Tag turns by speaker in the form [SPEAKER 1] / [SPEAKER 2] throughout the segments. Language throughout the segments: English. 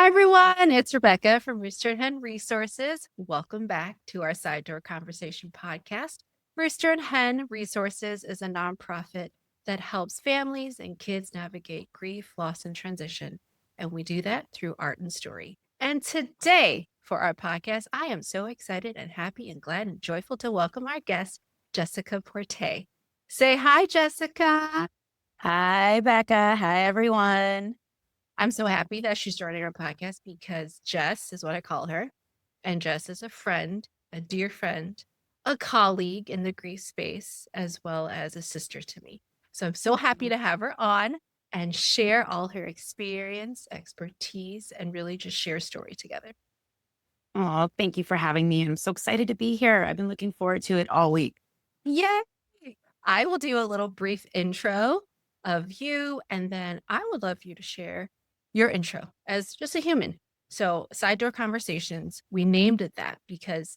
[SPEAKER 1] everyone. It's Rebecca from Rooster and Hen Resources. Welcome back to our Side Door Conversation podcast. Rooster and Hen Resources is a nonprofit that helps families and kids navigate grief, loss, and transition. And we do that through art and story. And today, for our podcast, I am so excited and happy and glad and joyful to welcome our guest, Jessica Porté. Say hi, Jessica.
[SPEAKER 2] Hi, Becca. Hi, everyone.
[SPEAKER 1] I'm so happy that she's joining our podcast because Jess is what I call her. And Jess is a friend, a dear friend, a colleague in the grief space, as well as a sister to me. So I'm so happy to have her on and share all her experience, expertise, and really just share story together.
[SPEAKER 2] Oh, thank you for having me. I'm so excited to be here. I've been looking forward to it all week.
[SPEAKER 1] Yay! I will do a little brief intro of you, and then I would love you to share your intro as just a human. So, Side Door Conversations, we named it that because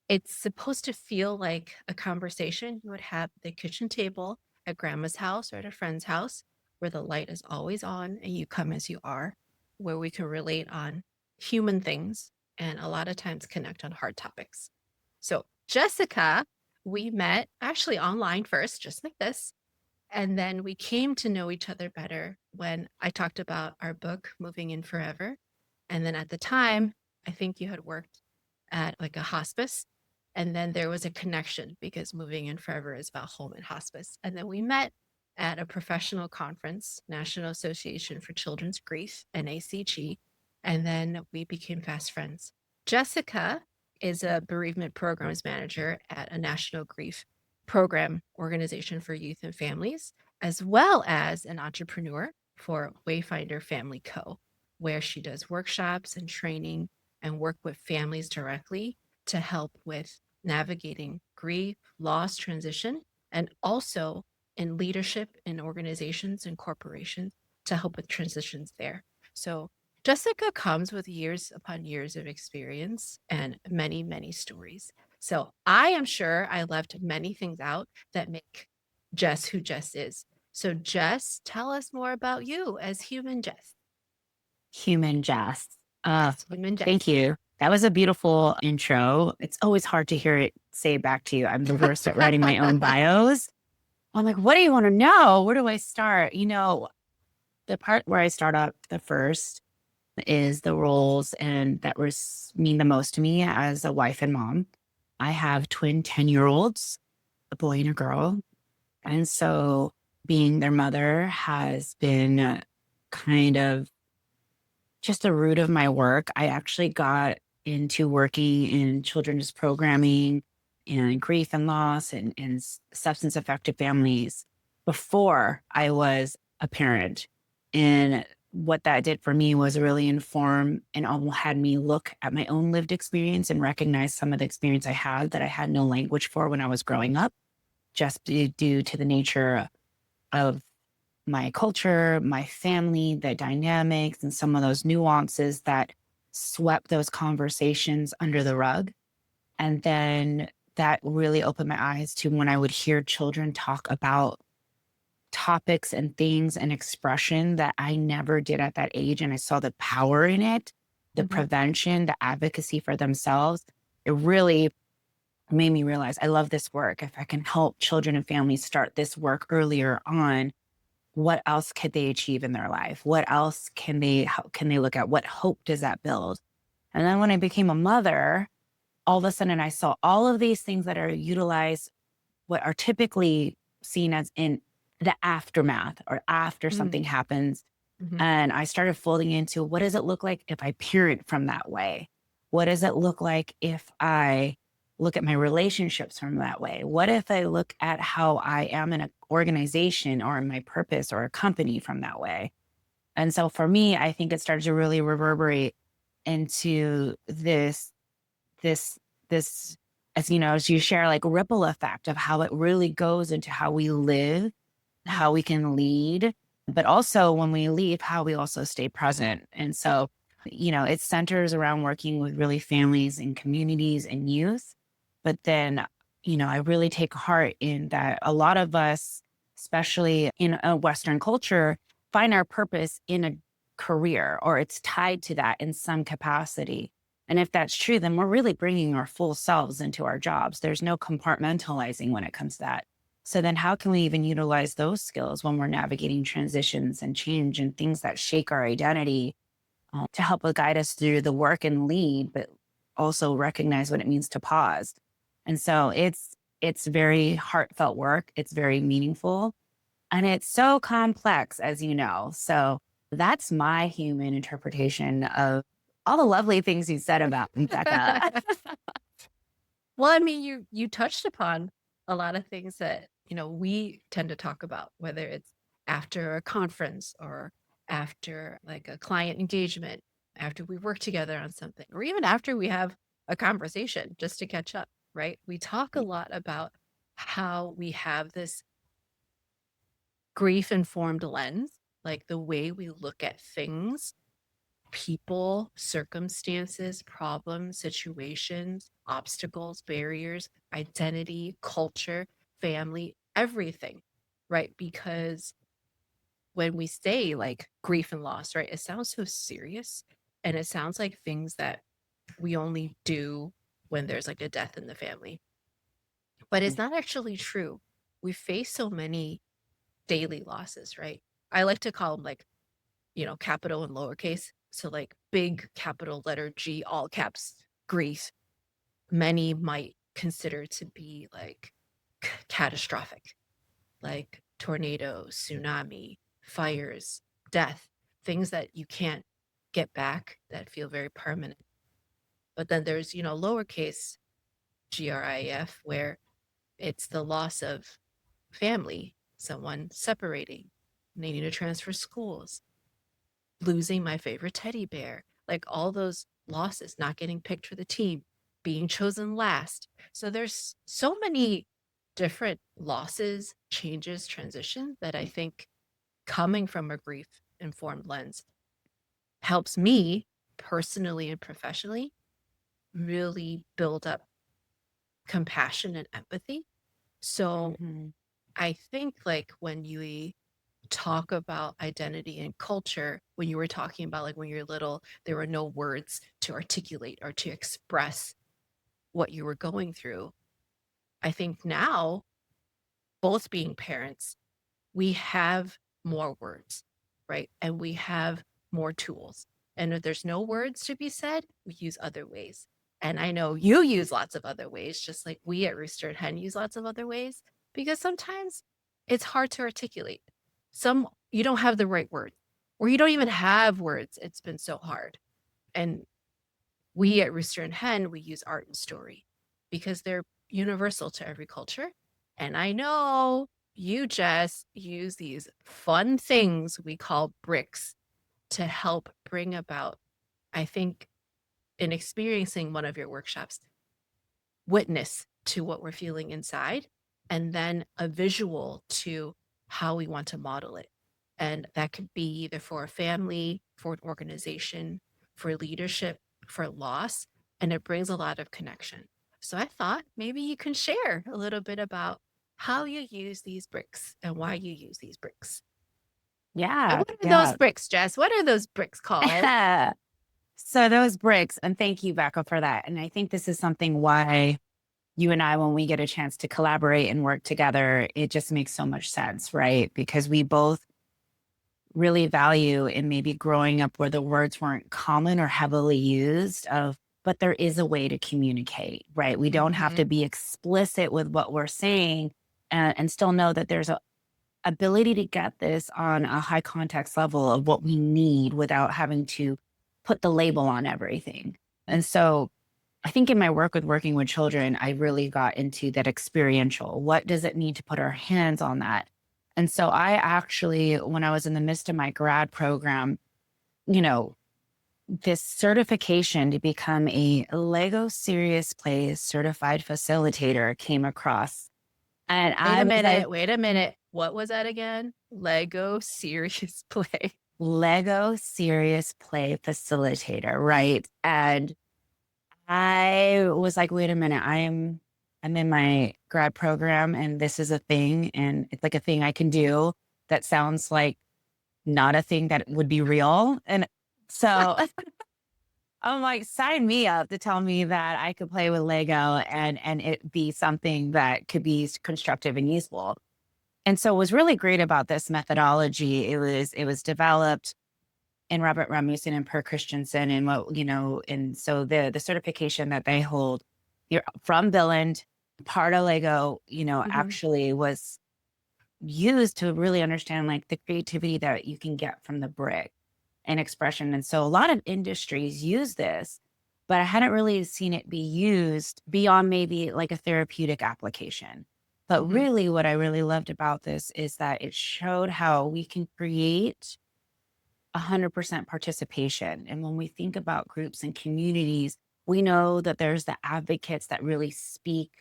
[SPEAKER 1] it's supposed to feel like a conversation you would have at the kitchen table at grandma's house or at a friend's house where the light is always on and you come as you are, where we can relate on human things and a lot of times connect on hard topics. So, Jessica, we met actually online first, just like this. And then we came to know each other better when I talked about our book, Moving in Forever. And then at the time, I think you had worked at like a hospice. And then there was a connection because Moving in Forever is about home and hospice. And then we met at a professional conference, National Association for Children's Grief, NACG. And then we became fast friends. Jessica is a bereavement programs manager at a national grief program organization for youth and families, as well as an entrepreneur for Wayfinder Family Co., where she does workshops and training and work with families directly to help with navigating grief, loss, transition, and also in leadership in organizations and corporations to help with transitions there. So Jessica comes with years upon years of experience and many, many stories. So I am sure I left many things out that make Jess who Jess is. So, Jess, tell us more about you as human Jess.
[SPEAKER 2] Human Jess.
[SPEAKER 1] Yes, human Jess.
[SPEAKER 2] Thank you. That was a beautiful intro. It's always hard to hear it say back to you. I'm the worst at writing my own bios. I'm like, what do you want to know? Where do I start? The part where I start up the first is the roles and that mean the most to me as a wife and mom. I have twin 10-year-olds, a boy and a girl. And so being their mother has been kind of just the root of my work. I actually got into working in children's programming and grief and loss and substance affected families before I was a parent. And what that did for me was really inform and had me look at my own lived experience and recognize some of the experience I had that I had no language for when I was growing up, just due to the nature of my culture, my family, the dynamics, and some of those nuances that swept those conversations under the rug. And then that really opened my eyes to when I would hear children talk about topics and things and expression that I never did at that age. And I saw the power in it, the prevention, the advocacy for themselves. It really made me realize I love this work. If I can help children and families start this work earlier on, what else could they achieve in their life? What else how can they look at? What hope does that build? And then when I became a mother, all of a sudden I saw all of these things that are utilized, what are typically seen as in the aftermath or after something happens. And I started folding into what does it look like if I parent from that way? What does it look like if I look at my relationships from that way? What if I look at how I am in an organization or in my purpose or a company from that way? And so for me, I think it started to really reverberate into this, as you share, like ripple effect of how it really goes into how we live, how we can lead, but also when we leave, how we also stay present. And so, it centers around working with really families and communities and youth. But then, I really take heart in that a lot of us, especially in a Western culture, find our purpose in career or it's tied to that in some capacity. And if that's true, then we're really bringing our full selves into our jobs. There's no compartmentalizing when it comes to that. So then how can we even utilize those skills when we're navigating transitions and change and things that shake our identity, to help guide us through the work and lead, but also recognize what it means to pause. And so it's very heartfelt work. It's very meaningful and it's so complex, as you know. So that's my human interpretation of all the lovely things you said about me, Becca.
[SPEAKER 1] Well, I mean, you touched upon a lot of things that, we tend to talk about, whether it's after a conference or after like a client engagement, after we work together on something, or even after we have a conversation just to catch up, right? We talk a lot about how we have this grief informed lens, like the way we look at things, people, circumstances, problems, situations, obstacles, barriers, identity, culture, family, everything, right? Because when we say like grief and loss, right, it sounds so serious and it sounds like things that we only do when there's like a death in the family. But it's not actually true. We face so many daily losses, right? I like to call them like, capital and lowercase. So like big capital letter G, all caps, grief, many might consider to be like catastrophic, like tornadoes, tsunami, fires, death, things that you can't get back that feel very permanent. But then there's, lowercase GRIF, where it's the loss of family, someone separating, needing to transfer schools, losing my favorite teddy bear, like all those losses, not getting picked for the team, being chosen last. So there's so many different losses, changes, transitions that I think coming from a grief informed lens helps me personally and professionally really build up compassion and empathy. So
[SPEAKER 2] Mhm.
[SPEAKER 1] I think like when you talk about identity and culture, when you were talking about like when you're little, there were no words to articulate or to express what you were going through. I think now, both being parents, we have more words, right? And we have more tools. And if there's no words to be said, we use other ways. And I know you use lots of other ways, just like we at Rooster and Hen use lots of other ways, because sometimes it's hard to articulate. Some you don't have the right word, or you don't even have words. It's been so hard. And we at Rooster and Hen, we use art and story because they're universal to every culture. And I know you just use these fun things we call bricks to help bring about, I think, in experiencing one of your workshops, witness to what we're feeling inside, and then a visual to how we want to model it. And that could be either for a family, for an organization, for leadership, for loss, and it brings a lot of connection. So I thought maybe you can share a little bit about how you use these bricks and why you use these bricks. And
[SPEAKER 2] Yeah,
[SPEAKER 1] what are those
[SPEAKER 2] yeah.
[SPEAKER 1] bricks, Jess? What are those bricks called?
[SPEAKER 2] So those bricks, and thank you, Becca, for that. And I think this is something why you and I, when we get a chance to collaborate and work together, it just makes so much sense, right? Because we both really value in maybe growing up where the words weren't common or heavily used of, but there is a way to communicate, right? We don't have
[SPEAKER 1] Mhm.
[SPEAKER 2] to be explicit with what we're saying and still know that there's a ability to get this on a high context level of what we need without having to put the label on everything. And so I think in my work with working with children, I really got into that experiential. What does it mean to put our hands on that? And so I actually, when I was in the midst of my grad program, you know, this certification to become a Lego Serious Play certified facilitator came across. And
[SPEAKER 1] Wait
[SPEAKER 2] I
[SPEAKER 1] a
[SPEAKER 2] was like,
[SPEAKER 1] minute. Wait a minute. What was that again? Lego serious play.
[SPEAKER 2] Lego Serious Play facilitator, right? And I was like, wait a minute, I'm in my grad program and this is a thing and it's like a thing I can do that sounds like not a thing that would be real. And so I'm like, sign me up to tell me that I could play with Lego and it be something that could be constructive and useful. And so what was really great about this methodology, it was developed in Robert Rasmussen and Per Christensen and and so the certification that they hold, you're from Billund, part of Lego,
[SPEAKER 1] Mhm.
[SPEAKER 2] actually was used to really understand like the creativity that you can get from the brick and expression. And so a lot of industries use this, but I hadn't really seen it be used beyond maybe like a therapeutic application. But
[SPEAKER 1] Mhm.
[SPEAKER 2] really, what I really loved about this is that it showed how we can create 100% participation. And when we think about groups and communities, we know that there's the advocates that really speak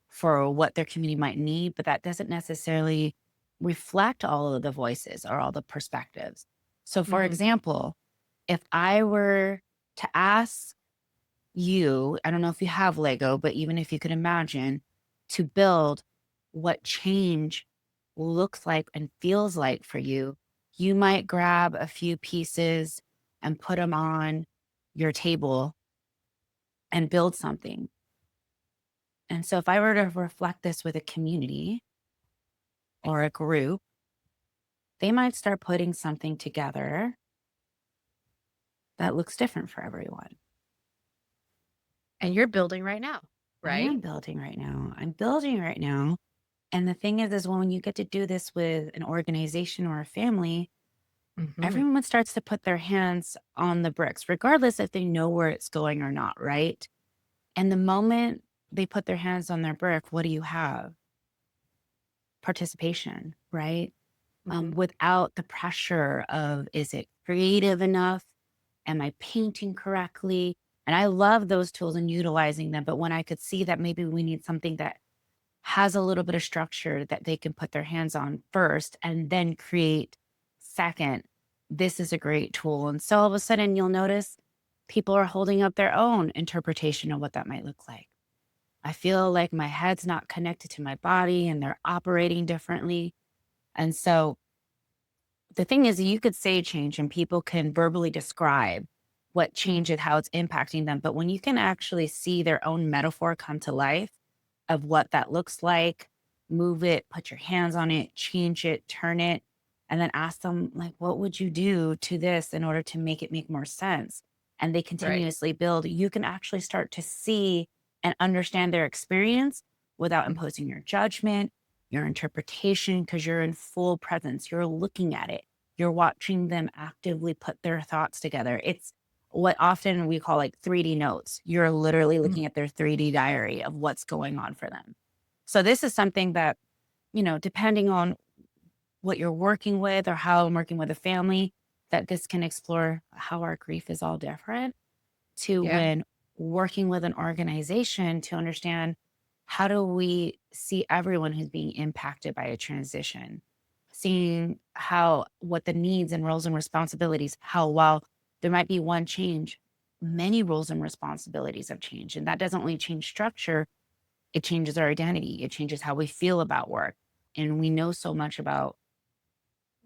[SPEAKER 2] for what their community might need, but that doesn't necessarily reflect all of the voices or all the perspectives. So, for
[SPEAKER 1] Mhm.
[SPEAKER 2] example, if I were to ask you, I don't know if you have Lego, but even if you could imagine to build what change looks like and feels like for you, you might grab a few pieces and put them on your table and build something. And so, if I were to reflect this with a community or a group, they might start putting something together that looks different for everyone.
[SPEAKER 1] And you're building right now,
[SPEAKER 2] I
[SPEAKER 1] right?
[SPEAKER 2] am building right now. I'm building right now. And the thing is when you get to do this with an organization or a family,
[SPEAKER 1] Mhm.
[SPEAKER 2] everyone starts to put their hands on the bricks, regardless if they know where it's going or not, right? And the moment they put their hands on their brick, what do you have? Participation, right?
[SPEAKER 1] Mhm.
[SPEAKER 2] Without the pressure of, is it creative enough? Am I painting correctly? And I love those tools and utilizing them. But when I could see that maybe we need something that has a little bit of structure that they can put their hands on first and then create second, this is a great tool. And so all of a sudden you'll notice people are holding up their own interpretation of what that might look like. I feel like my head's not connected to my body and they're operating differently. And so the thing is, you could say change and people can verbally describe what
[SPEAKER 1] Mhm.
[SPEAKER 2] change and how it's impacting them. But when you can actually see their own metaphor come to life of what that looks like, move it, put your hands on it, change it, turn it, and then ask them, like, what would you do to this in order to make it make more sense? And they
[SPEAKER 1] Right.
[SPEAKER 2] continuously build, you can actually start to see and understand their experience without
[SPEAKER 1] Mhm.
[SPEAKER 2] imposing your judgment, your interpretation, because you're in full presence. You're looking at it, you're watching them actively put their thoughts together. It's what often we call like 3D notes. You're literally
[SPEAKER 1] Mhm.
[SPEAKER 2] looking at their 3D diary of what's going on for them. So this is something that, depending on what you're working with or how I'm working with a family, that this can explore how our grief is all different to
[SPEAKER 1] Yeah.
[SPEAKER 2] when working with an organization to understand how do we see everyone who's being impacted by a transition, seeing how what the needs and roles and responsibilities, how while there might be one change, many roles and responsibilities have changed. And that doesn't only change structure, it changes our identity, it changes how we feel about work. And we know so much about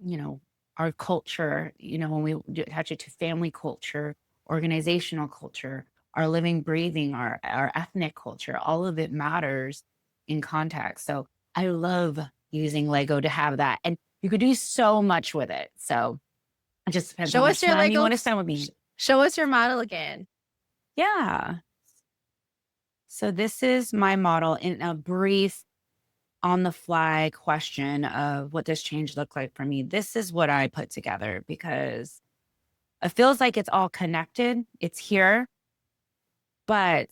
[SPEAKER 2] you know, our culture, when we attach it to family culture, organizational culture, our living, breathing, our ethnic culture, all of it matters in context. So I love using Lego to have that. And you could do so much with it. So it just depends how
[SPEAKER 1] Show us
[SPEAKER 2] much
[SPEAKER 1] your
[SPEAKER 2] time you
[SPEAKER 1] Lego.
[SPEAKER 2] want to spend with
[SPEAKER 1] Sh
[SPEAKER 2] me.
[SPEAKER 1] Show us your model again.
[SPEAKER 2] Yeah. So this is my model in a brief on the fly question of what does change look like for me. This is what I put together because it feels like it's all connected. It's here, but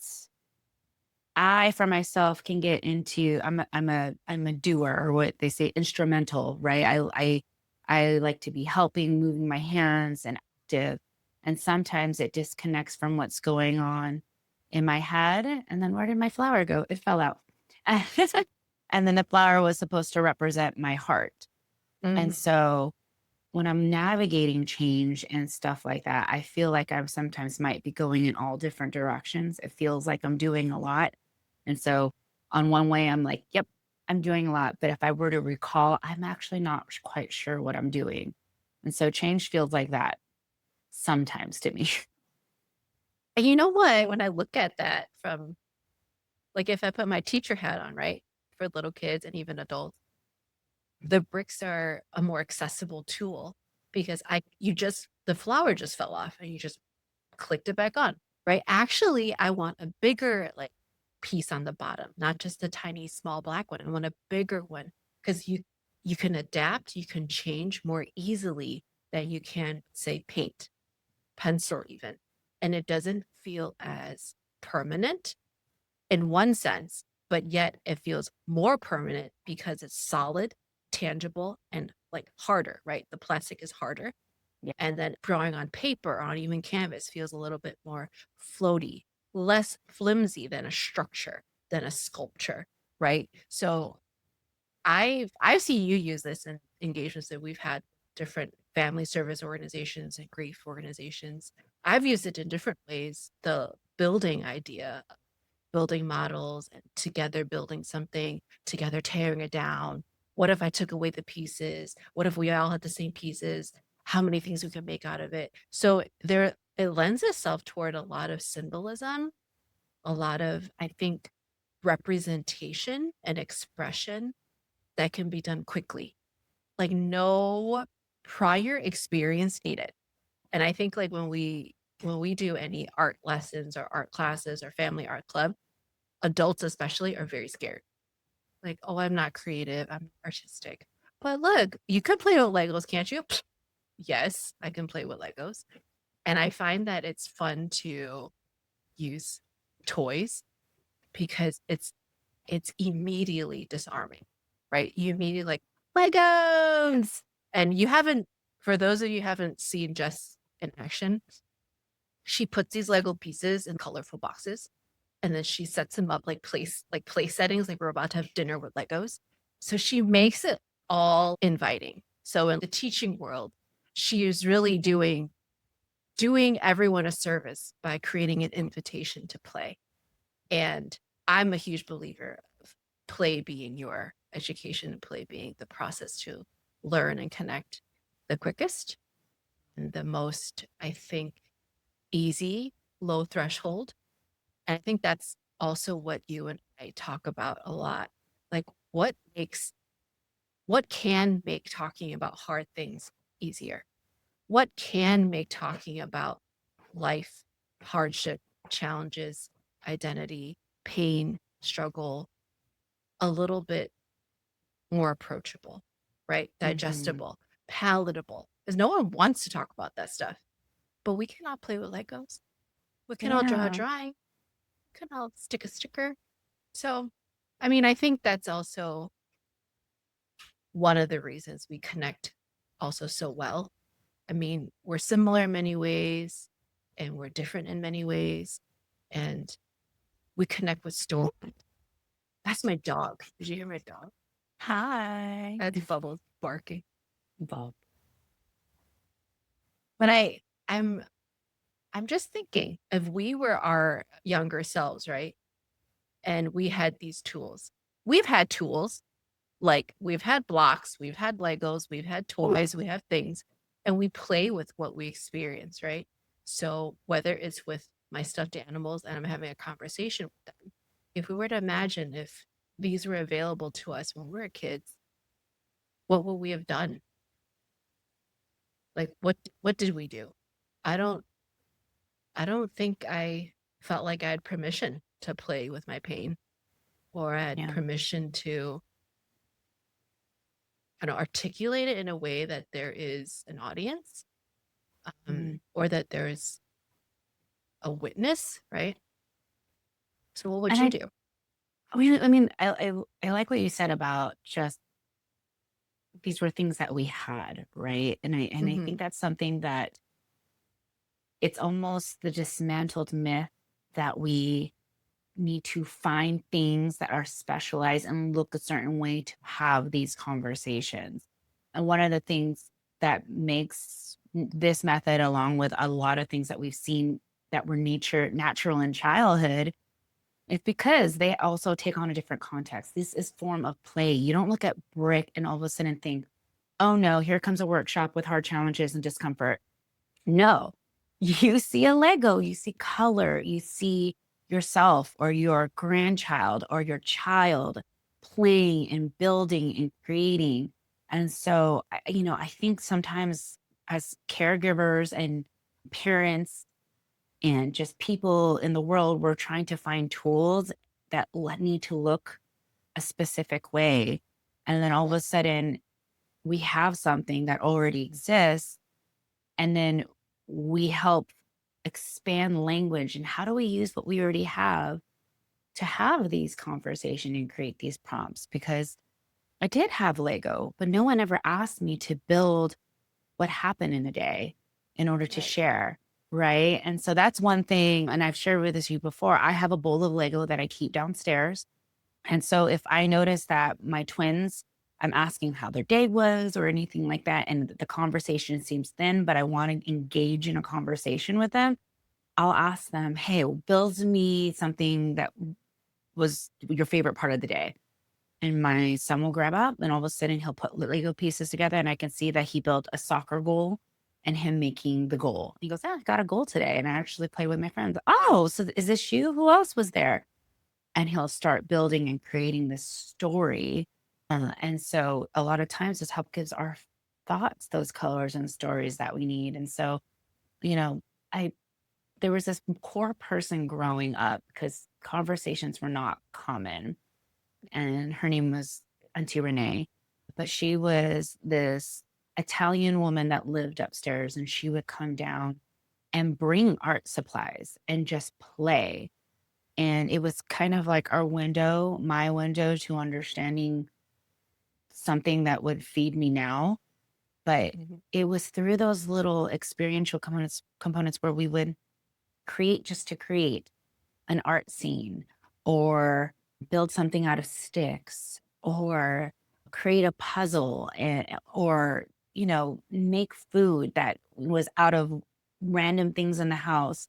[SPEAKER 2] I for myself can get into I'm a doer or what they say instrumental, right? I like to be helping, moving my hands and active. And sometimes it disconnects from what's going on in my head. And then where did my flower go? It fell out. And then the flower was supposed to represent my heart. And
[SPEAKER 1] Mhm.
[SPEAKER 2] so when I'm navigating change and stuff like that, I feel like I sometimes might be going in all different directions. It feels like I'm doing a lot. And so, on one way, I'm like, yep, I'm doing a lot. But if I were to recall, I'm actually not quite sure what I'm doing. And so change feels like that sometimes to me.
[SPEAKER 1] And you know what? When I look at that from like if I put my teacher hat on, right, for little kids and even adults, the bricks are a more accessible tool because the flower just fell off and you just clicked it back on, right? Actually, I want a bigger like piece on the bottom, not just a tiny small black one. I want a bigger one because you can adapt, you can change more easily than you can say paint, pencil even. And it doesn't feel as permanent in one sense, but yet it feels more permanent because it's solid, tangible, and like harder, right? The plastic is harder.
[SPEAKER 2] Yeah.
[SPEAKER 1] And then drawing on paper or on even canvas feels a little bit more floaty, less flimsy than a structure, than a sculpture, right? So I've seen you use this in engagements that we've had different family service organizations and grief organizations. I've used it in different ways. The building idea, building models and together building something, together tearing it down. What if I took away the pieces? What if we all had the same pieces? How many things we could make out of it? So there it lends itself toward a lot of symbolism, a lot of, I think, representation and expression that can be done quickly. Like no prior experience needed. And I think like when we do any art lessons or art classes or family art club, adults especially are very scared. Like, oh, I'm not creative, I'm artistic. But look, you could play with Legos, can't you? Pfft, yes, I can play with Legos. And I find that it's fun to use toys because it's immediately disarming, right? You immediately like Legos. And you haven't, for those of you who haven't seen Jess in action, she puts these Lego pieces in colorful boxes and then she sets them up like place settings, like we're about to have dinner with Legos. So she makes it all inviting. So in the teaching world, she is really doing everyone a service by creating an invitation to play. And I'm a huge believer of play being your education and play being the process to learn and connect the quickest and the most, I think, easy, low threshold. And I think that's also what you and I talk about a lot. Like what can make talking about hard things easier? What can make talking about life, hardship, challenges, identity, pain, struggle a little bit more approachable, right?
[SPEAKER 2] Mhm.
[SPEAKER 1] Digestible, palatable. Because no one wants to talk about that stuff. But we cannot play with Legos. We can all draw a
[SPEAKER 2] Yeah.
[SPEAKER 1] drawing. We can all stick a sticker. So, I mean, I think that's also one of the reasons we connect also so well. I mean, we're similar in many ways and we're different in many ways. And we connect with story. That's my dog. Did you hear my dog?
[SPEAKER 2] Hi.
[SPEAKER 1] That's Bubbles barking.
[SPEAKER 2] Bob.
[SPEAKER 1] But I'm I'm just thinking if we were our younger selves, right? And we had these tools. We've had tools. Like we've had blocks, we've had Legos, we've had toys, we have things, and we play with what we experience, right? So whether it's with my stuffed animals and I'm having a conversation with them, if we were to imagine if these were available to us when we were kids, what would we have done? Like what did we do? I don't I don't think I felt like I had permission to play with my pain or I had
[SPEAKER 2] Yeah.
[SPEAKER 1] permission to kind of articulate it in a way that there is an audience
[SPEAKER 2] Mm.
[SPEAKER 1] or that there's a witness, right? So what would
[SPEAKER 2] And
[SPEAKER 1] you do?
[SPEAKER 2] I like what you said about just these were things that we had, right? And I
[SPEAKER 1] Hmm.
[SPEAKER 2] think that's something that it's almost the dismantled myth that we need to find things that are specialized and look a certain way to have these conversations. And one of the things that makes this method, along with a lot of things that we've seen that were natural in childhood, it's because they also take on a different context. This is form of play. You don't look at brick and all of a sudden think, oh no, here comes a workshop with hard challenges and discomfort. No, you see a Lego, you see color, you see yourself or your grandchild or your child playing and building and creating. And so, I think sometimes as caregivers and parents and just people in the world, we're trying to find tools that need to look a specific way. And then all of a sudden, we have something that already exists. And then we help expand language. And how do we use what we already have to have these conversations and create these prompts? Because I did have Lego, but no one ever asked me to build what happened in a day in order to
[SPEAKER 1] Right.
[SPEAKER 2] share. Right. And so that's one thing. And I've shared with this you before. I have a bowl of Lego that I keep downstairs. And so if I notice that my twins, I'm asking how their day was or anything like that, and the conversation seems thin, but I want to engage in a conversation with them, I'll ask them, hey, build me something that was your favorite part of the day. And my son will grab up and all of a sudden he'll put Lego pieces together and I can see that he built a soccer goal and him making the goal. He goes, yeah, I got a goal today. And I actually play with my friends. Oh, so is this you? Who else was there? And he'll start building and creating this story. And so a lot of times this help gives our thoughts those colors and stories that we need. And so, you know, I there was this core person growing up because conversations were not common. And her name was Auntie Renee, but she was this Italian woman that lived upstairs and she would come down and bring art supplies and just play. And it was kind of like our window, my window to understanding something that would feed me now. But
[SPEAKER 1] Mhm.
[SPEAKER 2] it was through those little experiential components where we would create just to create an art scene or build something out of sticks or create a puzzle or make food that was out of random things in the house.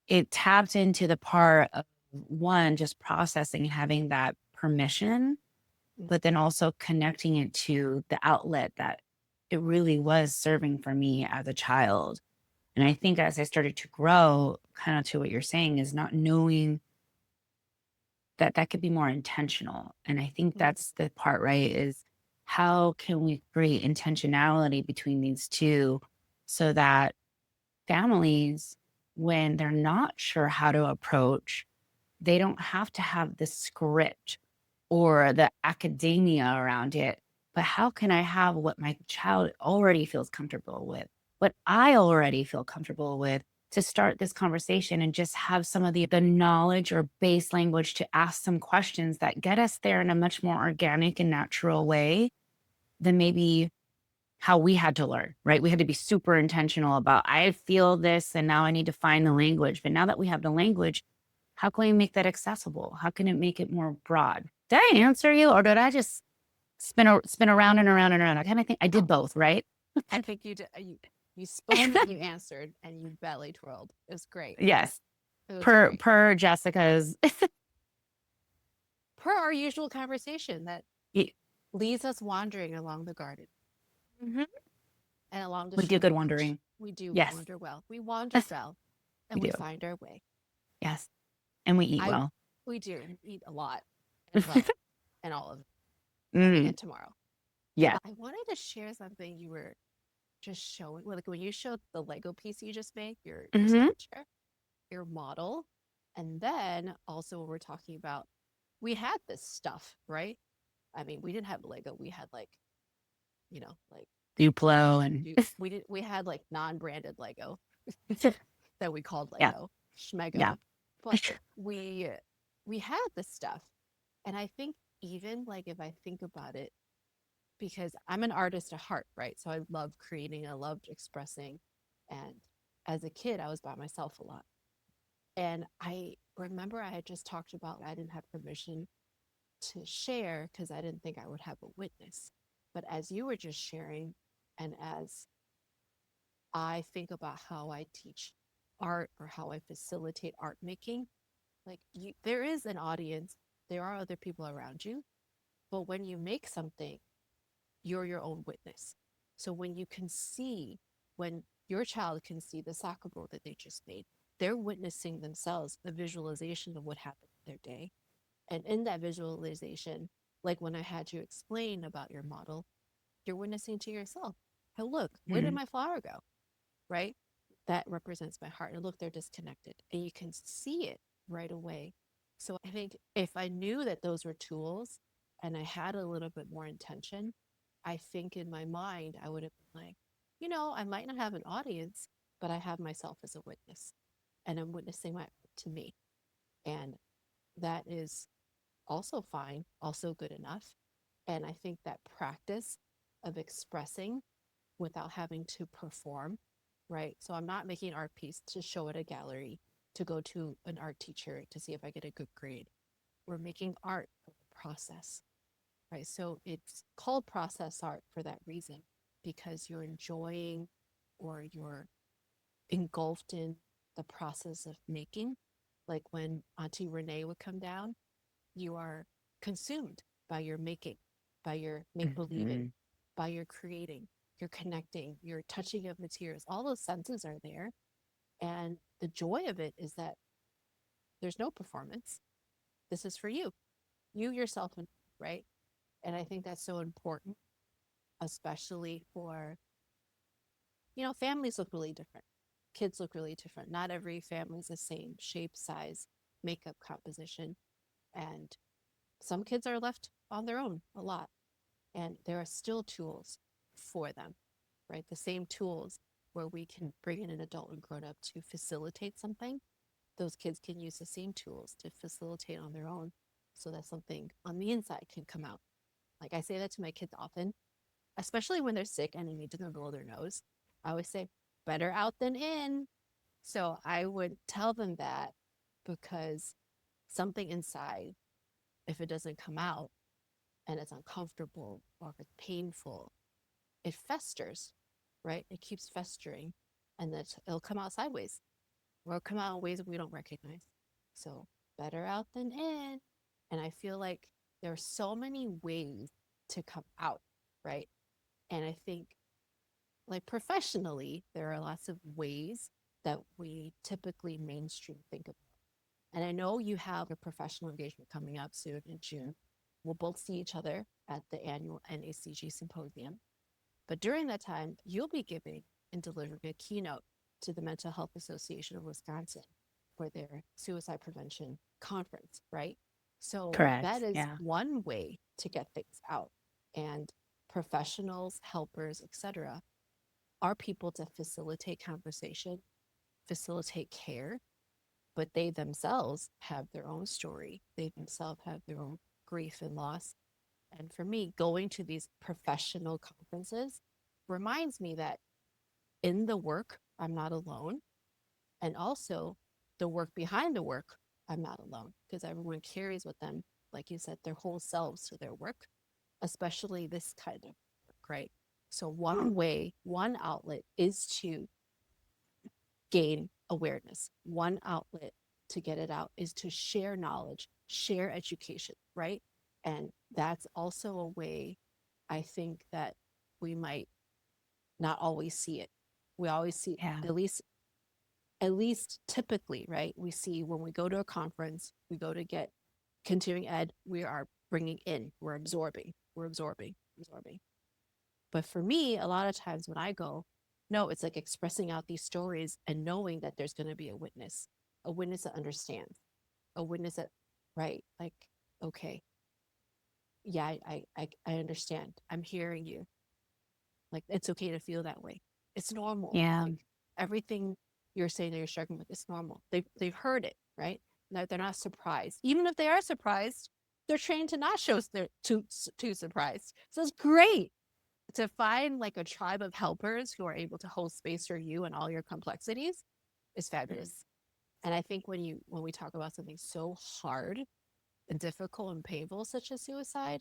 [SPEAKER 2] It tapped into the part of one, just processing and having that permission,
[SPEAKER 1] Mm.
[SPEAKER 2] but then also connecting it to the outlet that it really was serving for me as a child. And I think as I started to grow, kind of to what you're saying, is not knowing that that could be more intentional. And I think
[SPEAKER 1] Mhm.
[SPEAKER 2] that's the part, right? Is how can we create intentionality between these two so that families, when they're not sure how to approach, they don't have to have the script or the academia around it. But how can I have what my child already feels comfortable with, what I already feel comfortable with to start this conversation and just have some of the knowledge or base language to ask some questions that get us there in a much more organic and natural way than maybe how we had to learn, right? We had to be super intentional about, I feel this and now I need to find the language. But now that we have the language, how can we make that accessible? How can it make it more broad? Did I answer you or did I just spin around and around and around? I kind of think I did
[SPEAKER 1] Oh,
[SPEAKER 2] both, right?
[SPEAKER 1] I think you did. You spun and you answered and you belly twirled. It was great.
[SPEAKER 2] Yes.
[SPEAKER 1] It was
[SPEAKER 2] Per
[SPEAKER 1] great.
[SPEAKER 2] per Jessica's.
[SPEAKER 1] Per our usual conversation that
[SPEAKER 2] Y-
[SPEAKER 1] leads us wandering along the garden
[SPEAKER 2] Mhm.
[SPEAKER 1] and along the
[SPEAKER 2] We do
[SPEAKER 1] shore
[SPEAKER 2] good
[SPEAKER 1] beach.
[SPEAKER 2] wandering.
[SPEAKER 1] We do
[SPEAKER 2] Yes.
[SPEAKER 1] wander well. We wander
[SPEAKER 2] Yes,
[SPEAKER 1] well
[SPEAKER 2] we
[SPEAKER 1] and we
[SPEAKER 2] do.
[SPEAKER 1] find our way.
[SPEAKER 2] Yes. And we eat
[SPEAKER 1] I
[SPEAKER 2] well.
[SPEAKER 1] we do eat a lot and well and all of it and
[SPEAKER 2] Mm,
[SPEAKER 1] again tomorrow.
[SPEAKER 2] yeah.
[SPEAKER 1] But I wanted to share something you were just showing. Like when you showed the Lego piece you just made, your
[SPEAKER 2] Hmm.
[SPEAKER 1] sculpture, your model, and then also when we're talking about we had this stuff, right? I mean, we didn't have Lego. We had like, like
[SPEAKER 2] Duplo and
[SPEAKER 1] we had like non-branded Lego that we called
[SPEAKER 2] yeah.
[SPEAKER 1] Lego,
[SPEAKER 2] Yeah.
[SPEAKER 1] Schmego. But we we had this stuff. And I think even like if I think about it, because I'm an artist at heart, right? So I love creating, I loved expressing. And as a kid, I was by myself a lot. And I remember I had just talked about I didn't have permission to share because I didn't think I would have a witness. But as you were just sharing, and as I think about how I teach art or how I facilitate art making, like there is an audience, there are other people around you. But when you make something, you're your own witness. So when you can see, when your child can see the soccer goal that they just made, they're witnessing themselves a visualization of what happened in their day. And in that visualization, like when I had you explain about your model, you're witnessing to yourself. Hey, look, where did
[SPEAKER 2] Mhm.
[SPEAKER 1] my flower go? Right? That represents my heart. And look, they're disconnected. And you can see it right away. So I think if I knew that those were tools and I had a little bit more intention, I think in my mind, I would have been like, I might not have an audience, but I have myself as a witness and I'm witnessing my to me. And that is also fine, also good enough. And I think that practice of expressing without having to perform, right? So I'm not making an art piece to show at a gallery, to go to an art teacher to see if I get a good grade. We're making art of the process, right? So it's called process art for that reason, because you're enjoying or you're engulfed in the process of making. Like when Auntie Renee would come down, you are consumed by your making, by your make believing,
[SPEAKER 2] Mhm.
[SPEAKER 1] by your creating, your connecting, your touching of materials. All those senses are there. And the joy of it is that there's no performance. This is for you yourself, right? And I think that's so important, especially for, families look really different. Kids look really different. Not every family is the same shape, size, makeup composition. And some kids are left on their own a lot. And there are still tools for them, right? The same tools where we can bring in an adult and grown up to facilitate something. Those kids can use the same tools to facilitate on their own so that something on the inside can come out. Like I say that to my kids often, especially when they're sick and they need to blow their nose. I always say, better out than in. So I would tell them that because something inside, if it doesn't come out and it's uncomfortable or if it's painful, it festers, right? It keeps festering and that it'll come out sideways or it'll come out in ways that we don't recognize. So better out than in. And I feel like there are so many ways to come out, right? And I think like professionally, there are lots of ways that we typically mainstream think of. And I know you have a professional engagement coming up soon in June. We'll both see each other at the annual NACG symposium. But during that time, you'll be giving and delivering a keynote to the Mental Health Association of Wisconsin for their suicide prevention conference, right? So that
[SPEAKER 2] Correct.
[SPEAKER 1] is
[SPEAKER 2] Yeah.
[SPEAKER 1] one way to get things out. And professionals, helpers, etc., are people to facilitate conversation, facilitate care, but they themselves have their own story. They themselves have their own grief and loss. And for me, going to these professional conferences reminds me that in the work, I'm not alone. And also, the work behind the work, I'm not alone because everyone carries with them, like you said, their whole selves to their work, especially this kind of work, right? So, one way, one outlet is to gain awareness. One outlet to get it out is to share knowledge, share education, right? And that's also a way I think that we might not always see it. We always see
[SPEAKER 2] Yeah.
[SPEAKER 1] at least typically, right? We see when we go to a conference, we go to get continuing ed, we are bringing in, we're absorbing, absorbing. But for me, a lot of times when I go, no, it's like expressing out these stories and knowing that there's going to be a witness that understands, a witness that, right? Like, okay, yeah, I understand. I'm hearing you. Like, it's okay to feel that way. It's normal.
[SPEAKER 2] Yeah.
[SPEAKER 1] Like everything you're saying that you're struggling with, it's normal. They've heard it, right? No, they're not surprised. Even if they are surprised, they're trained to not show they're too surprised. So it's great to find like a tribe of helpers who are able to hold space for you and all your complexities is fabulous. And I think when we talk about something so hard and difficult and painful such as suicide,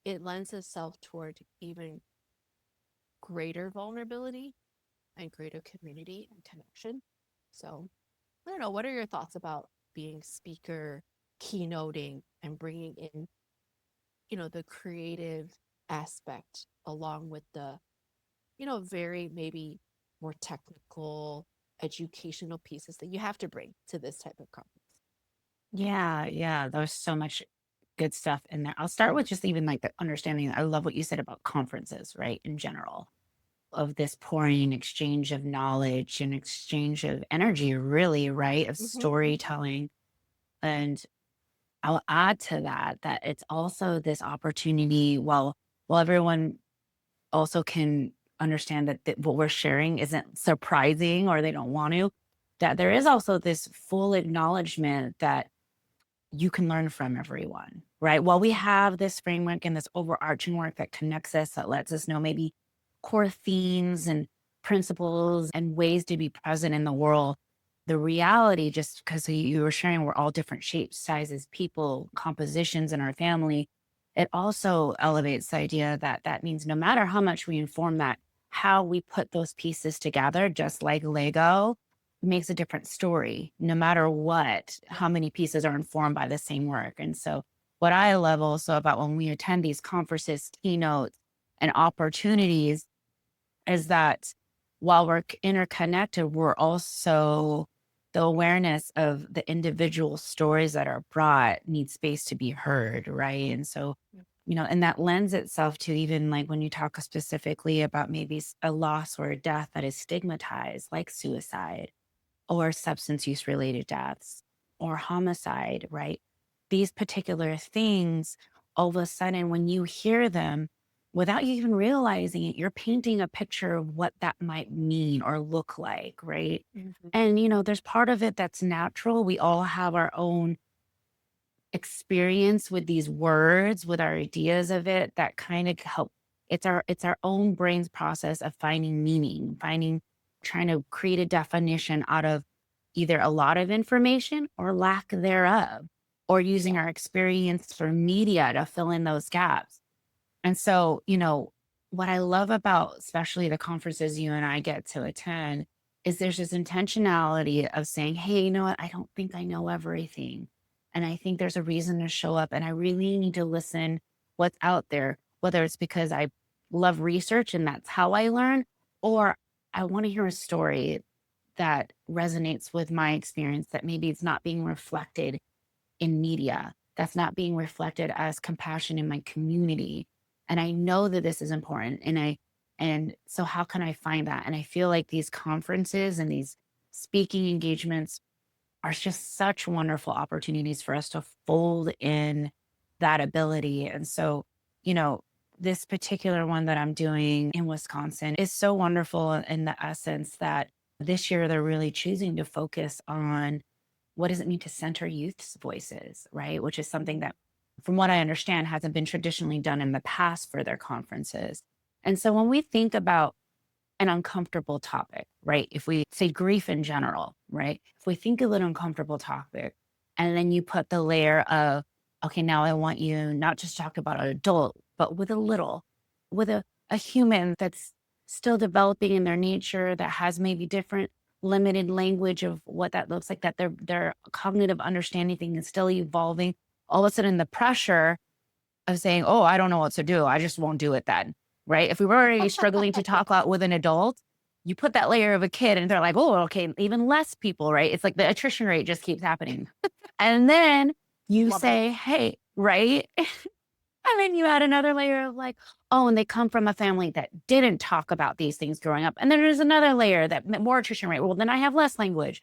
[SPEAKER 1] it lends itself toward even greater vulnerability and greater community and connection. So I don't know, what are your thoughts about being speaker, keynoting, and bringing in, the creative aspect along with the, very maybe more technical educational pieces that you have to bring to this type of conference?
[SPEAKER 2] Yeah, yeah. There's so much good stuff in there. I'll start with just even like the understanding. I love what you said about conferences, right? In general, of this pouring exchange of knowledge and exchange of energy, really, right? Of
[SPEAKER 1] Hmm.
[SPEAKER 2] storytelling. And I'll add to that that it's also this opportunity while everyone also can understand that what we're sharing isn't surprising or they don't want to, that there is also this full acknowledgement that you can learn from everyone, right? While we have this framework and this overarching work that connects us, that lets us know maybe core themes and principles and ways to be present in the world, the reality, just because you were sharing, we're all different shapes, sizes, people, compositions in our family. It also elevates the idea that that means no matter how much we inform that, how we put those pieces together, just like Lego, makes a different story no matter what,
[SPEAKER 1] Yeah.
[SPEAKER 2] how many pieces are informed by the same work. And so, what I love also about when we attend these conferences, keynotes, and opportunities is that while we're interconnected, we're also the awareness of the individual stories that are brought need space to be heard, right? And so, and that lends itself to even like when you talk specifically about maybe a loss or a death that is stigmatized, like suicide or substance use related deaths or homicide, right? These particular things, all of a sudden, when you hear them, without you even realizing it, you're painting a picture of what that might mean or look like, right?
[SPEAKER 1] Mhm.
[SPEAKER 2] And, there's part of it that's natural. We all have our own experience with these words, with our ideas of it that kind of help. It's our own brain's process of finding meaning, trying to create a definition out of either a lot of information or lack thereof, or using
[SPEAKER 1] Yeah.
[SPEAKER 2] our experience for media to fill in those gaps. And so, what I love about especially the conferences you and I get to attend is there's this intentionality of saying, hey, you know what? I don't think I know everything. And I think there's a reason to show up. And I really need to listen what's out there, whether it's because I love research and that's how I learn, or I want to hear a story that resonates with my experience that maybe it's not being reflected in media, that's not being reflected as compassion in my community. And I know that this is important. And so how can I find that? And I feel like these conferences and these speaking engagements are just such wonderful opportunities for us to fold in that ability. And so, you know, this particular one that I'm doing in Wisconsin is so wonderful in the essence that this year they're really choosing to focus on what does it mean to center youth's voices, right? Which is something
[SPEAKER 1] Mhm.
[SPEAKER 2] that, from what I understand, hasn't been traditionally done in the past for their conferences. And so when we think about an uncomfortable topic, right? If we say grief in general, right? If we think of an uncomfortable topic and then you put the layer of, okay, now I want you not just talk about an adult, but with a human that's still developing in their nature, that has maybe different limited language of what that looks like, that their cognitive understanding thing is still evolving. All of a sudden the pressure of saying, "Oh, I don't know what to do. I just won't do it then." Right? If we were already struggling to talk out with an adult, you put that layer of a kid and they're like, "Oh, okay, even less people," right? It's like the attrition rate just keeps happening. And then you
[SPEAKER 1] Love it.
[SPEAKER 2] say, "Hey," right? And then you add another layer of like, "Oh, and they come from a family that didn't talk about these things growing up." And then there's another layer that more attrition rate. Well, then I have less language.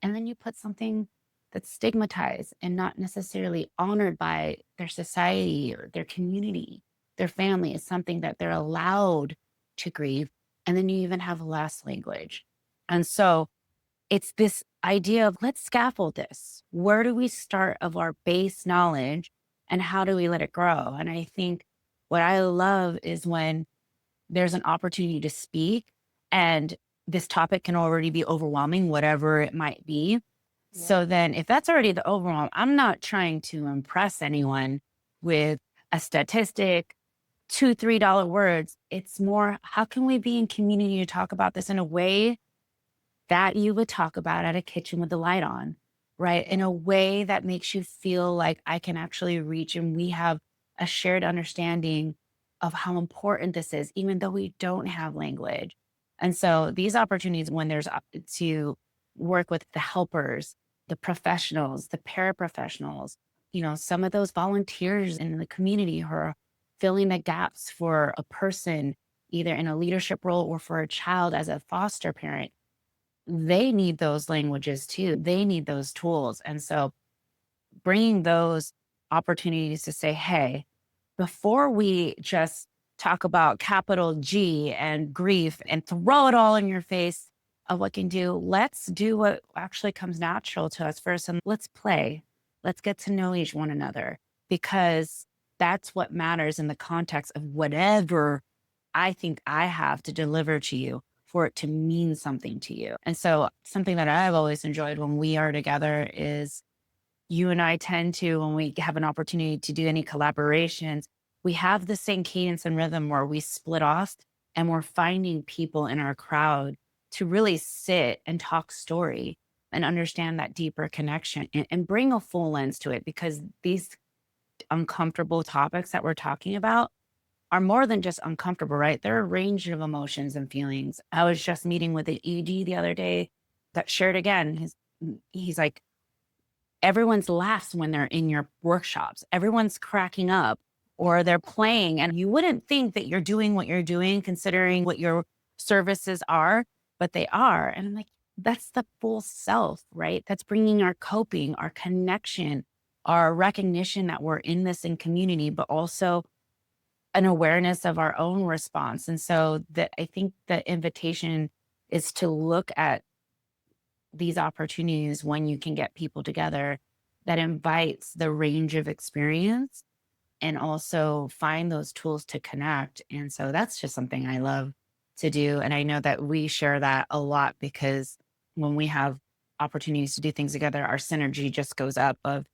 [SPEAKER 2] And then you put something that's stigmatized and not necessarily honored by their society or their community, their family is something that they're allowed to grieve. And then you even have less language. And so it's this idea of let's scaffold this. Where do we start of our base knowledge and how do we let it grow? And I think what I love is when there's an opportunity to speak and this topic can already be overwhelming, whatever it might be.
[SPEAKER 1] Yeah.
[SPEAKER 2] So then, if that's already the overwhelm, I'm not trying to impress anyone with a statistic, two, $3 words. It's more, how can we be in community to talk about this in a way that you would talk about at a kitchen with the light on, right? In
[SPEAKER 1] Yeah.
[SPEAKER 2] a way that makes you feel like I can actually reach and we have a shared understanding of how important this is, even though we don't have language. And so these opportunities, when there's to work with the helpers, the professionals, the paraprofessionals, some of those volunteers in the community who are filling the gaps for a person, either in a leadership role or for a child as a foster parent, they need those languages too. They need those tools. And so bringing those opportunities to say, hey, before we just talk about capital G and grief and throw it all in your face of what can do, let's do what actually comes natural to us first. And let's play. Let's get to know each one another, because that's what matters in the context of whatever I think I have to deliver to you, for it to mean something to you. And so something that I've always enjoyed when we are together is, you and I tend to, when we have an opportunity to do any collaborations, we have the same cadence and rhythm where we split off and we're finding people in our crowd to really sit and talk story and understand that deeper connection, and bring a full lens to it, because these uncomfortable topics that we're talking about are more than just uncomfortable, right? There are a range of emotions and feelings. I was just meeting with an ED the other day that shared again. He's like, everyone's laughs when they're in your workshops. Everyone's cracking up or they're playing. And you wouldn't think that you're doing what you're doing, considering what your services are, but they are. And I'm like, that's the full self, right? That's bringing our coping, our connection, our recognition that we're in this in community, but also an awareness of our own response. And so that, I think the invitation is to look at these opportunities when you can get people together that invites the range of experience, and also find those tools to connect. And so that's just something I love to do. And I know that we share that a lot, because when we have opportunities to do things together, our synergy just goes up, of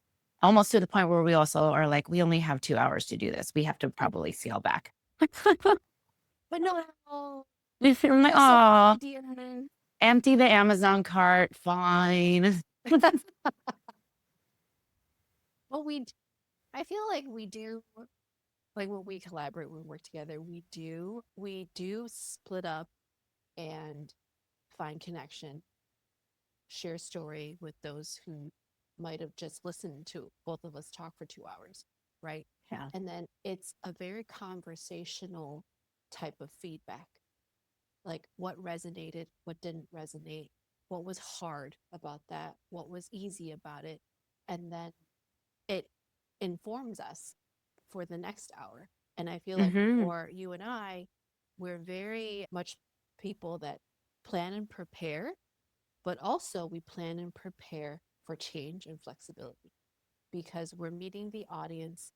[SPEAKER 2] almost to the point where we also are like, we only have 2 hours to do this. We have to probably scale back.
[SPEAKER 1] But no,
[SPEAKER 2] We feel like,
[SPEAKER 1] you're so
[SPEAKER 2] oh,
[SPEAKER 1] funny, dear.
[SPEAKER 2] empty the Amazon cart. Fine.
[SPEAKER 1] Well, I feel like we do, like when we collaborate, when we work together, we do split up and find connection, share story with those who might have just listened to both of us talk for 2 hours, right?
[SPEAKER 2] Yeah.
[SPEAKER 1] And then it's a very conversational type of feedback, like what resonated, what didn't resonate, what was hard about that, what was easy about it. And then it informs us for the next hour. And I feel like
[SPEAKER 2] Hmm.
[SPEAKER 1] for you and I, we're very much people that plan and prepare, but also we plan and prepare for change and flexibility, because we're meeting the audience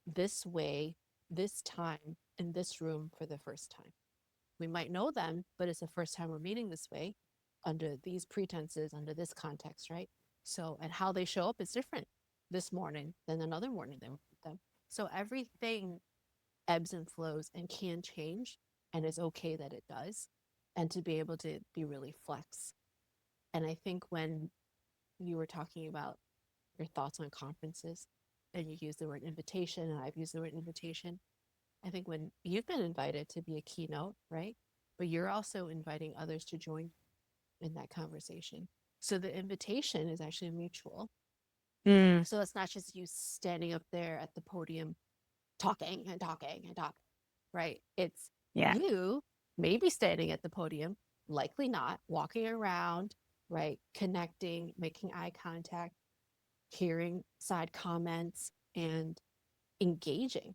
[SPEAKER 1] this way, this time, in this room for the first time. We might know them, but it's the first time we're meeting this way, under these pretenses, under this context, right? So, and how they show up is different this morning than another morning they meet them. So everything ebbs and flows and can change, and it's okay that it does. And to be able to be really flex. And I think when you were talking about your thoughts on conferences, and you use the word invitation, and I've used the word invitation, I think when you've been invited to be a keynote, right? But you're also inviting others to join in that conversation. So the invitation is actually mutual.
[SPEAKER 2] Mm,
[SPEAKER 1] So it's not just you standing up there at the podium talking and talking and talking, right? It's
[SPEAKER 2] yeah.
[SPEAKER 1] you maybe standing at the podium, likely not, walking around, right? Connecting, making eye contact, hearing side comments, and engaging.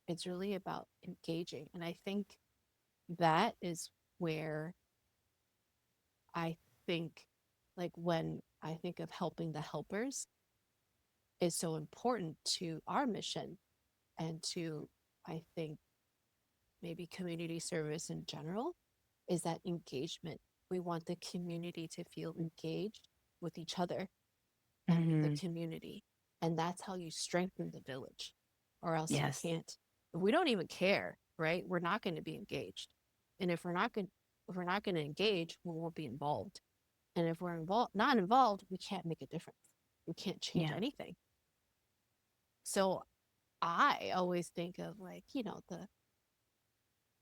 [SPEAKER 1] It's really about engaging. And I think that is where I think, like, when I think of helping the helpers, is so important to our mission, and to, I think, maybe community service in general, is that engagement. We want the community to feel engaged with each other and with the
[SPEAKER 2] Hmm.
[SPEAKER 1] community. And that's how you strengthen the village, or else you
[SPEAKER 2] Yes.
[SPEAKER 1] can't. If we don't even care, right? We're not going to be engaged. And if we're not going to engage, we won't be involved. And if we're not involved, we can't make a difference. We can't change
[SPEAKER 2] Yeah.
[SPEAKER 1] anything. So I always think of, like, the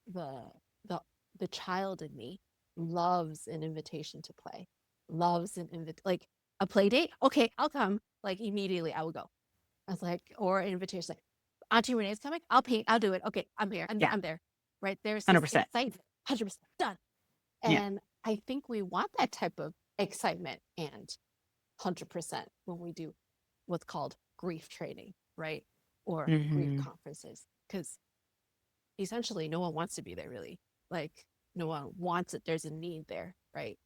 [SPEAKER 1] the the the child in me loves an invitation to play, loves an like a play date. Okay, I'll come. Like immediately, I will go. I was like, or an invitation like Auntie Renee's coming. I'll paint. I'll do it. Okay, I'm here.
[SPEAKER 2] Yeah.
[SPEAKER 1] I'm there. Right? There's this
[SPEAKER 2] 100%.
[SPEAKER 1] excitement. 100% done.
[SPEAKER 2] Yeah.
[SPEAKER 1] And I think we want that type of excitement and 100% when we do what's called grief training, right? Or grief
[SPEAKER 2] Hmm.
[SPEAKER 1] conferences, because essentially no one wants to be there really. Like no one wants it. There's a need there, right?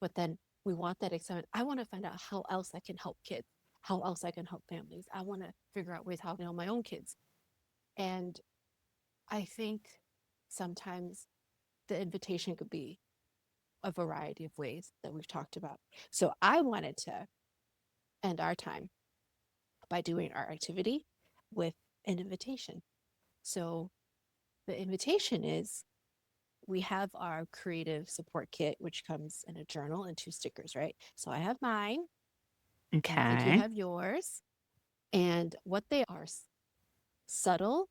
[SPEAKER 1] But then we want that excitement. I want to find out how else I can help kids, how else I can help families. I want to figure out ways how I can help my own kids. And I think sometimes the invitation could be a variety of ways that we've talked about. So I wanted to end our time by doing our activity with an invitation. So the invitation is we have our creative support kit, which comes in a journal and two stickers, right? So I have mine, and I think you
[SPEAKER 2] Okay.
[SPEAKER 1] have yours. And what they are subtle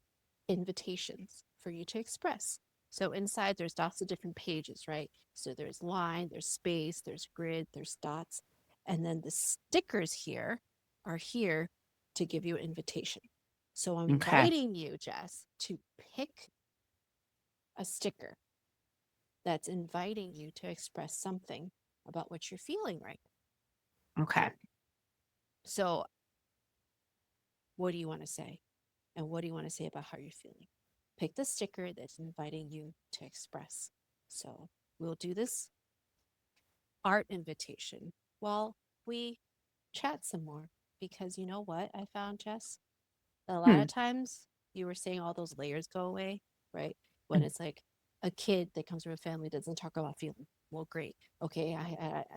[SPEAKER 1] invitations for you to express. So inside there's lots of different pages, right? So there's line, there's space, there's grid, there's dots. And then the stickers here are here to give you an invitation. So I'm
[SPEAKER 2] Okay.
[SPEAKER 1] inviting you, Jess, to pick a sticker that's inviting you to express something about what you're feeling right
[SPEAKER 2] Okay.
[SPEAKER 1] now. So what do you want to say? And what do you want to say about how you're feeling? Pick the sticker that's inviting you to express. So we'll do this art invitation while we chat some more. Because you know what I found, Jess? A lot
[SPEAKER 2] Hmm.
[SPEAKER 1] of times you were saying all those layers go away, right? When it's like a kid that comes from a family doesn't talk about feeling. Well, great. Okay,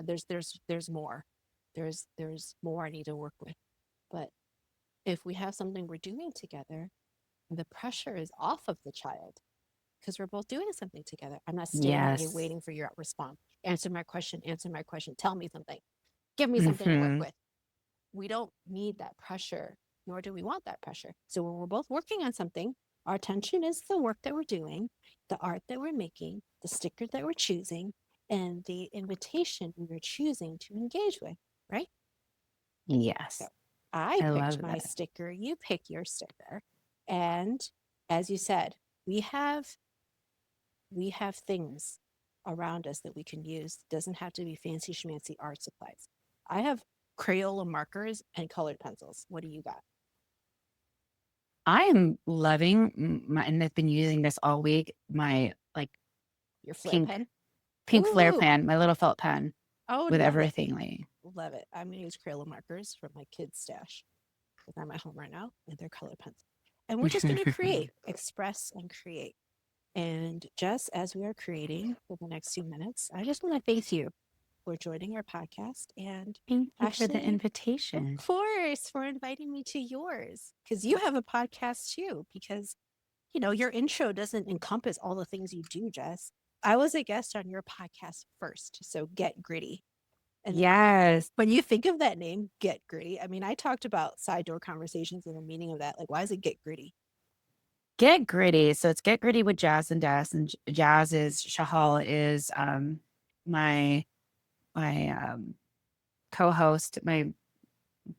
[SPEAKER 1] there's more. There's more I need to work with. But if we have something we're doing together, the pressure is off of the child because we're both doing something together. I'm not standing here
[SPEAKER 2] Yes.
[SPEAKER 1] waiting for your response. Answer my question, answer my question. Tell me something. Give me something to work
[SPEAKER 2] Hmm.
[SPEAKER 1] with. We don't need that pressure, nor do we want that pressure. So when we're both working on something, our attention is the work that we're doing, the art that we're making, the sticker that we're choosing, and the invitation we are choosing to engage with, right? So
[SPEAKER 2] Yes.
[SPEAKER 1] I
[SPEAKER 2] I
[SPEAKER 1] picked
[SPEAKER 2] love
[SPEAKER 1] my
[SPEAKER 2] that.
[SPEAKER 1] sticker, you pick your sticker. And as you said, we have things around us that we can use. It doesn't have to be fancy schmancy art supplies. I have Crayola markers and colored pencils. What do you got?
[SPEAKER 2] I am loving my, and I've been using this all week. My like
[SPEAKER 1] Your flare
[SPEAKER 2] pink,
[SPEAKER 1] pen?
[SPEAKER 2] pink flare
[SPEAKER 1] Ooh,
[SPEAKER 2] pen, my little felt pen
[SPEAKER 1] I would
[SPEAKER 2] with
[SPEAKER 1] love it.
[SPEAKER 2] everything like,
[SPEAKER 1] Love it. I'm going to use Crayola markers from my kids' stash because I'm at home right now and they're colored pencils. And we're just going to create, express, and create. And just as we are creating for the next few minutes, I just want to thank you for joining our podcast and
[SPEAKER 2] thank you for the
[SPEAKER 1] Ashley, of
[SPEAKER 2] invitation.
[SPEAKER 1] course, for inviting me to yours because you have a podcast too. Because, your intro doesn't encompass all the things you do, Jess. I was a guest on your podcast first. So get gritty. And then
[SPEAKER 2] Yes.
[SPEAKER 1] when you think of that name, get gritty, I mean, I talked about side door conversations and the meaning of that. Like, why is it get gritty?
[SPEAKER 2] Get gritty. So it's get gritty with Jazz and Des, and Jazz is Shahal is my co-host.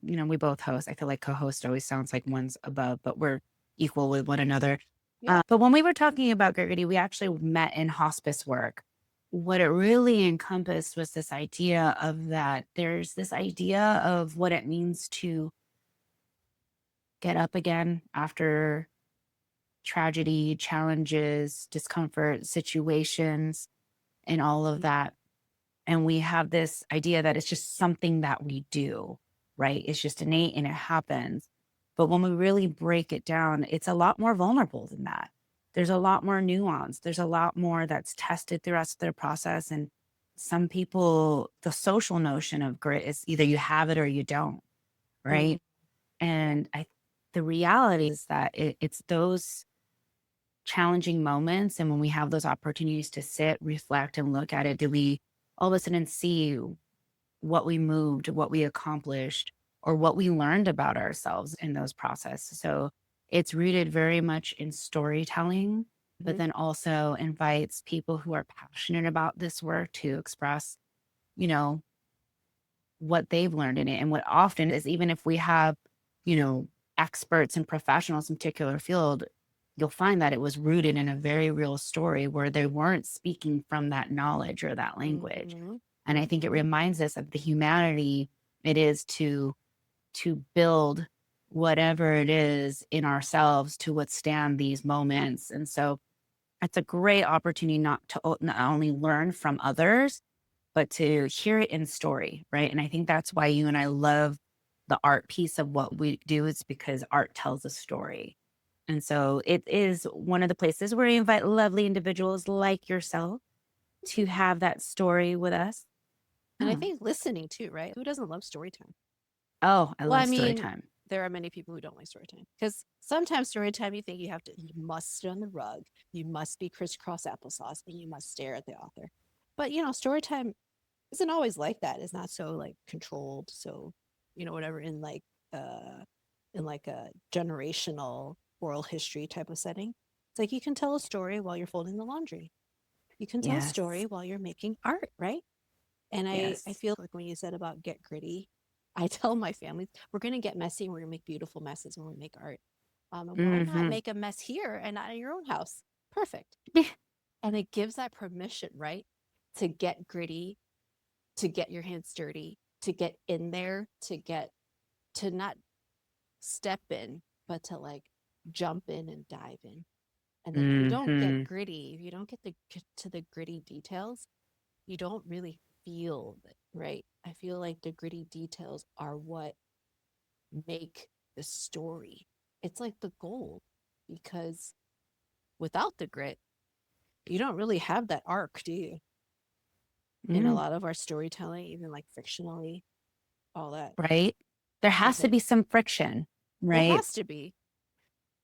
[SPEAKER 2] We both host. I feel like co-host always sounds like one's above, but we're equal with one another.
[SPEAKER 1] Yeah.
[SPEAKER 2] But when we were talking about get gritty, we actually met in hospice work. What it really encompassed was this idea of that there's this idea of what it means to get up again after tragedy, challenges, discomfort, situations, and all of that. And we have this idea that it's just something that we do, right? It's just innate and it happens. But when we really break it down, it's a lot more vulnerable than that. There's a lot more nuance. There's a lot more that's tested throughout their process. And some people, the social notion of grit is either you have it or you don't,
[SPEAKER 1] Mm,
[SPEAKER 2] right?
[SPEAKER 1] yeah.
[SPEAKER 2] And the reality is that it's those challenging moments. And when we have those opportunities to sit, reflect, and look at it, do we all of a sudden see what we moved, what we accomplished, or what we learned about ourselves in those processes? So it's rooted very much in storytelling. but
[SPEAKER 1] Mhm.
[SPEAKER 2] then also invites people who are passionate about this work to express, you know, what they've learned in it. And what often is, even if we have, you know, experts and professionals in a particular field, you'll find that it was rooted in a very real story where they weren't speaking from that knowledge or that language.
[SPEAKER 1] Mhm.
[SPEAKER 2] And I think it
[SPEAKER 1] Mhm.
[SPEAKER 2] reminds us of the humanity it is to build whatever it is in ourselves to withstand these moments. And so it's a great opportunity not only learn from others, but to hear it in story, right? And I think that's why you and I love the art piece of what we do is because art tells a story. And so it is one of the places where we invite lovely individuals like yourself to have that story with us.
[SPEAKER 1] And I
[SPEAKER 2] Oh,
[SPEAKER 1] think listening too, right? Who doesn't love story time?
[SPEAKER 2] oh, I
[SPEAKER 1] Well,
[SPEAKER 2] love
[SPEAKER 1] I
[SPEAKER 2] story
[SPEAKER 1] mean,
[SPEAKER 2] time.
[SPEAKER 1] there are many people who don't like story time because sometimes story time you think you must sit on the rug, you must be crisscross applesauce, and you must stare at the author. But story time isn't always like that. It's not so like controlled. So, whatever uh in like a generational oral history type of setting. It's like you can tell a story while you're folding the laundry. You can tell a story
[SPEAKER 2] Yes.
[SPEAKER 1] while you're making art, right? And I
[SPEAKER 2] Yes.
[SPEAKER 1] feel like when you said about get gritty, I tell my family we're gonna get messy and we're gonna make beautiful messes when we make art. And why not
[SPEAKER 2] Hmm.
[SPEAKER 1] make a mess here and not in your own house? Perfect. And it gives that permission, right? To get gritty, to get your hands dirty, to get in there, to not step in, but to like jump in and dive in. And then if you don't get
[SPEAKER 2] Hmm.
[SPEAKER 1] gritty, if you don't get to the gritty details, you don't really feel it, right? I feel like the gritty details are what make the story. It's like the gold because without the grit, you don't really have that arc, do you? In a
[SPEAKER 2] Mm,
[SPEAKER 1] lot of our storytelling, even like fictionally, all that
[SPEAKER 2] right. There has to
[SPEAKER 1] haven't.
[SPEAKER 2] be some friction,
[SPEAKER 1] There
[SPEAKER 2] right?
[SPEAKER 1] has to be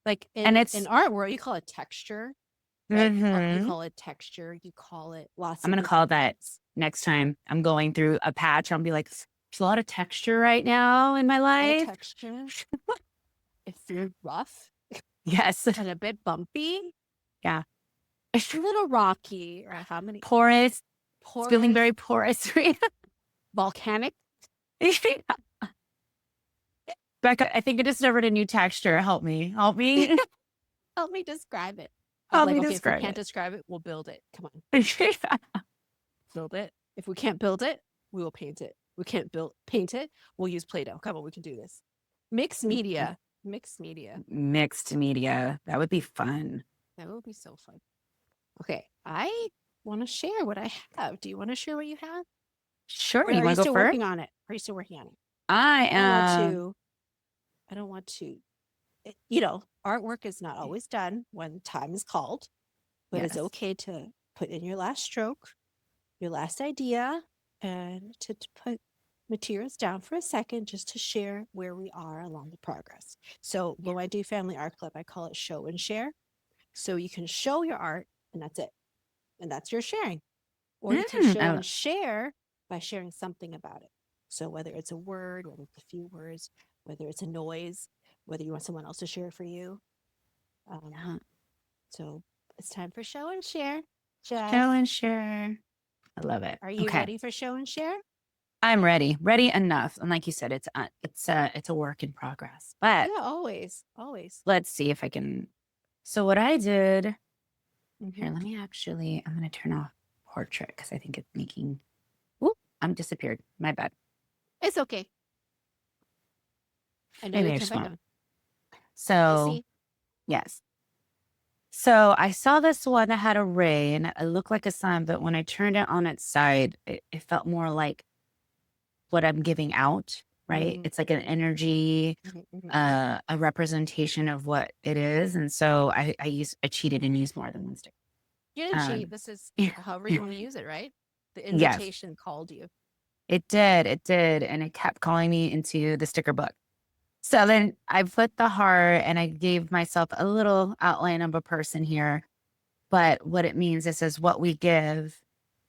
[SPEAKER 1] like
[SPEAKER 2] And
[SPEAKER 1] in
[SPEAKER 2] it's,
[SPEAKER 1] art world, you call it texture, right? Art, you
[SPEAKER 2] mhm.
[SPEAKER 1] call it texture. You call it lots
[SPEAKER 2] I'm
[SPEAKER 1] of
[SPEAKER 2] going to call
[SPEAKER 1] different
[SPEAKER 2] that
[SPEAKER 1] things.
[SPEAKER 2] next time I'm going through a patch. I'll be like, there's a lot of texture right now in my
[SPEAKER 1] A lot of
[SPEAKER 2] life.
[SPEAKER 1] texture. If you're rough
[SPEAKER 2] Yes.
[SPEAKER 1] and a bit bumpy,
[SPEAKER 2] Yeah.
[SPEAKER 1] a little rocky, or how many
[SPEAKER 2] Porous. It's feeling
[SPEAKER 1] porous,
[SPEAKER 2] very porous.
[SPEAKER 1] volcanic.
[SPEAKER 2] Becca, I think I discovered a new texture. Help me. Help me.
[SPEAKER 1] Help me describe it. I'm
[SPEAKER 2] Help
[SPEAKER 1] like,
[SPEAKER 2] me
[SPEAKER 1] okay, if we
[SPEAKER 2] describe
[SPEAKER 1] can't
[SPEAKER 2] it.
[SPEAKER 1] describe it, we'll build it. Come on, build it. If we can't build it, we will paint it. We can't paint it, we'll use Play-Doh. Come on, we can do this. Mixed media. Mixed media.
[SPEAKER 2] Mixed media. That would be fun.
[SPEAKER 1] That would be so fun. Okay, I want to share what I have. Do you want to share what you have?
[SPEAKER 2] Sure.
[SPEAKER 1] Or
[SPEAKER 2] You
[SPEAKER 1] are you
[SPEAKER 2] want to go
[SPEAKER 1] still
[SPEAKER 2] first?
[SPEAKER 1] working on it? Are you still working on it?
[SPEAKER 2] I
[SPEAKER 1] I don't want
[SPEAKER 2] am.
[SPEAKER 1] to, I don't want to, artwork is not always done when time is called, but it's
[SPEAKER 2] Yes.
[SPEAKER 1] okay to put in your last stroke, your last idea, and to put materials down for a second just to share where we are along the progress. So
[SPEAKER 2] Yeah.
[SPEAKER 1] when I do Family Art Club, I call it show and share. So you can show your art and that's it. And that's your sharing. Or you can show
[SPEAKER 2] Oh,
[SPEAKER 1] and share by sharing something about it. So whether it's a word, whether it's a few words, whether it's a noise, whether you want someone else to share it for you. Um,
[SPEAKER 2] yeah.
[SPEAKER 1] so it's time for show and share.
[SPEAKER 2] Show
[SPEAKER 1] Jess,
[SPEAKER 2] and share. I love it.
[SPEAKER 1] are you
[SPEAKER 2] Okay.
[SPEAKER 1] ready for show and share?
[SPEAKER 2] I'm ready. Ready enough. And like you said, it's a work in progress. But
[SPEAKER 1] Yeah, always, always.
[SPEAKER 2] let's see if I can. So what I did
[SPEAKER 1] Hmm.
[SPEAKER 2] here, I'm gonna turn off portrait because I think it's making whoop, I'm disappeared. My bad.
[SPEAKER 1] It's okay. I know
[SPEAKER 2] Maybe
[SPEAKER 1] you
[SPEAKER 2] I
[SPEAKER 1] come
[SPEAKER 2] just
[SPEAKER 1] back
[SPEAKER 2] won't.
[SPEAKER 1] on. I
[SPEAKER 2] So
[SPEAKER 1] see.
[SPEAKER 2] yes. So I saw this one that had a ray and it looked like a sun, but when I turned it on its side, it felt more like what I'm giving out, right?
[SPEAKER 1] Mm-hmm,
[SPEAKER 2] It's like an energy,
[SPEAKER 1] hmm hmm
[SPEAKER 2] a representation of what it is. And so I cheated and used more than one stick.
[SPEAKER 1] You didn't cheat.
[SPEAKER 2] Um,
[SPEAKER 1] This is however you want to use it, right? The
[SPEAKER 2] yes,
[SPEAKER 1] invitation called you.
[SPEAKER 2] it did. It did. And it kept calling me into the sticker book. So then I put the heart and I gave myself a little outline of a person here. But what it means, it says what we give.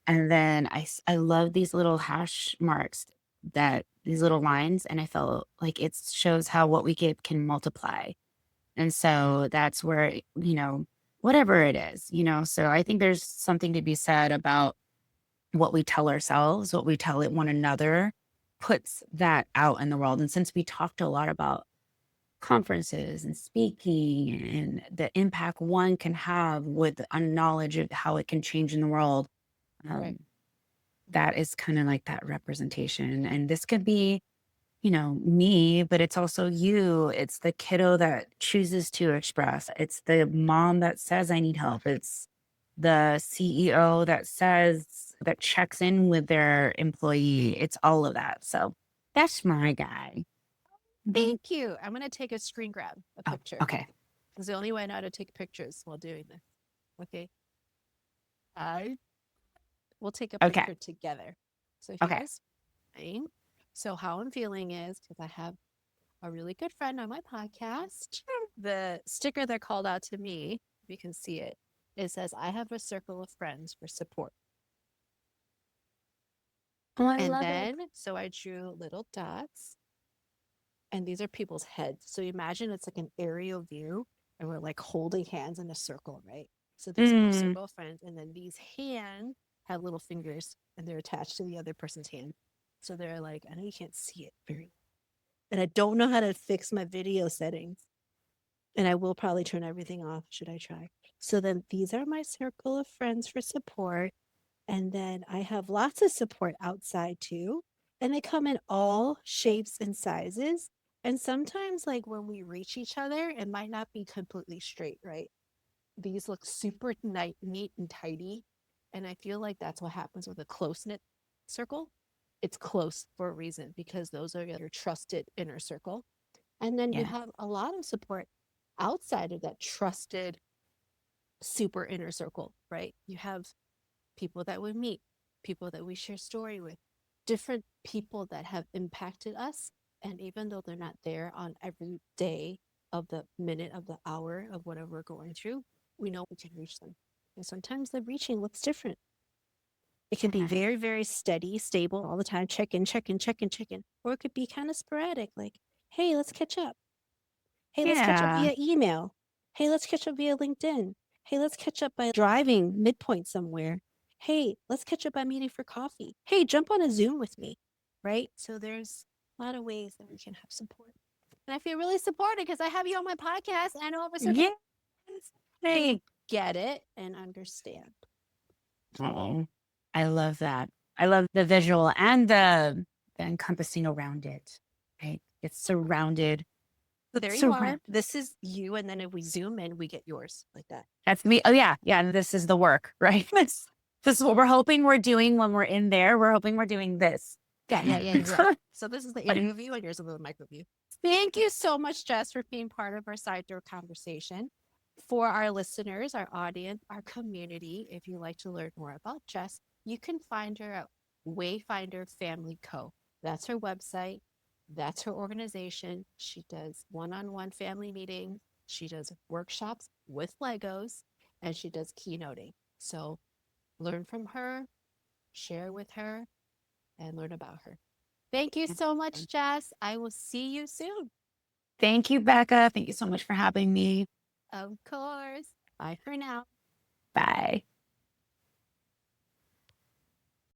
[SPEAKER 2] And then I love these little hash marks that these little lines. And I felt like it shows how what we give can multiply. And so that's where, whatever it is, So I think there's something to be said about what we tell ourselves, what we tell one another puts that out in the world. And since we talked a lot about conferences and speaking and the impact one can have with a knowledge of how it can change in the world,
[SPEAKER 1] Right.
[SPEAKER 2] um, that is kind of like that representation. And this could be, me, but it's also you. It's the kiddo that chooses to express. It's the mom that says, I need help. It's the CEO that checks in with their employee. It's all of that. So that's my guy.
[SPEAKER 1] Thank you. I'm going to take a screen grab, a
[SPEAKER 2] Oh,
[SPEAKER 1] picture.
[SPEAKER 2] okay.
[SPEAKER 1] It's the only way I know how to take pictures while doing this. Okay. I will take a
[SPEAKER 2] Okay.
[SPEAKER 1] picture together. So
[SPEAKER 2] Okay.
[SPEAKER 1] here's mine. So how I'm feeling is because I have a really good friend on my podcast. The sticker that called out to me, if you can see it, it says, I have a circle of friends for support.
[SPEAKER 2] Oh, I
[SPEAKER 1] And
[SPEAKER 2] love it.
[SPEAKER 1] then, so I drew little dots, and these are people's heads. So you imagine it's like an aerial view, and we're like holding hands in a circle, right? So there's our
[SPEAKER 2] Mm,
[SPEAKER 1] circle of friends, and then these hands have little fingers, and they're attached to the other person's hand. So they're like, I know you can't see it very, and I don't know how to fix my video settings. And I will probably turn everything off should I try. So then these are my circle of friends for support. And then I have lots of support outside too. And they come in all shapes and sizes. And sometimes, like when we reach each other, it might not be completely straight, right? These look super neat and tidy. And I feel like that's what happens with a close knit circle. It's close for a reason because those are your trusted inner circle. And then you
[SPEAKER 2] yeah.
[SPEAKER 1] have a lot of support outside of that trusted super inner circle, right? You have people that we meet, people that we share story with, different people that have impacted us. And even though they're not there on every day of the minute of the hour of whatever we're going through, we know we can reach them. And sometimes the reaching looks different. It can be
[SPEAKER 2] Yeah.
[SPEAKER 1] very, very steady, stable all the time, check in, check in, check in, check in. Or it could be kind of sporadic, like, hey, let's catch up. Hey, let's catch up
[SPEAKER 2] Yeah.
[SPEAKER 1] via email. Hey, let's catch up via LinkedIn. Hey, let's catch up by driving midpoint somewhere. Hey, let's catch up by meeting for coffee. Hey, jump on a Zoom with me. Right? So there's a lot of ways that we can have support. And I feel really supported because I have you on my podcast. And I know over circle
[SPEAKER 2] Yes.
[SPEAKER 1] who
[SPEAKER 2] Hey.
[SPEAKER 1] get it and understand.
[SPEAKER 2] Oh, I love that. I love the visual and the encompassing around it. Right. It's surrounded.
[SPEAKER 1] So there you are.
[SPEAKER 2] Surround.
[SPEAKER 1] This is you. And then if we zoom in, we get yours like that.
[SPEAKER 2] That's me. Oh yeah. Yeah. And this is the work, right? This is what we're hoping we're doing when we're in there. We're hoping we're doing this.
[SPEAKER 1] Yeah. So this is the inner view and here's a little micro view. Thank you so much, Jess, for being part of our side door conversation. For our listeners, our audience, our community, if you'd like to learn more about Jess, you can find her at Wayfinder Family Co. That's her website. That's her organization. She does one-on-one family meetings. She does workshops with Legos, and she does keynoting. So learn from her, share with her, and learn about her. Thank you so much, Jess. I will see you soon.
[SPEAKER 2] Thank you, Becca. Thank you so much for having me.
[SPEAKER 1] Of course. Bye for now.
[SPEAKER 2] Bye.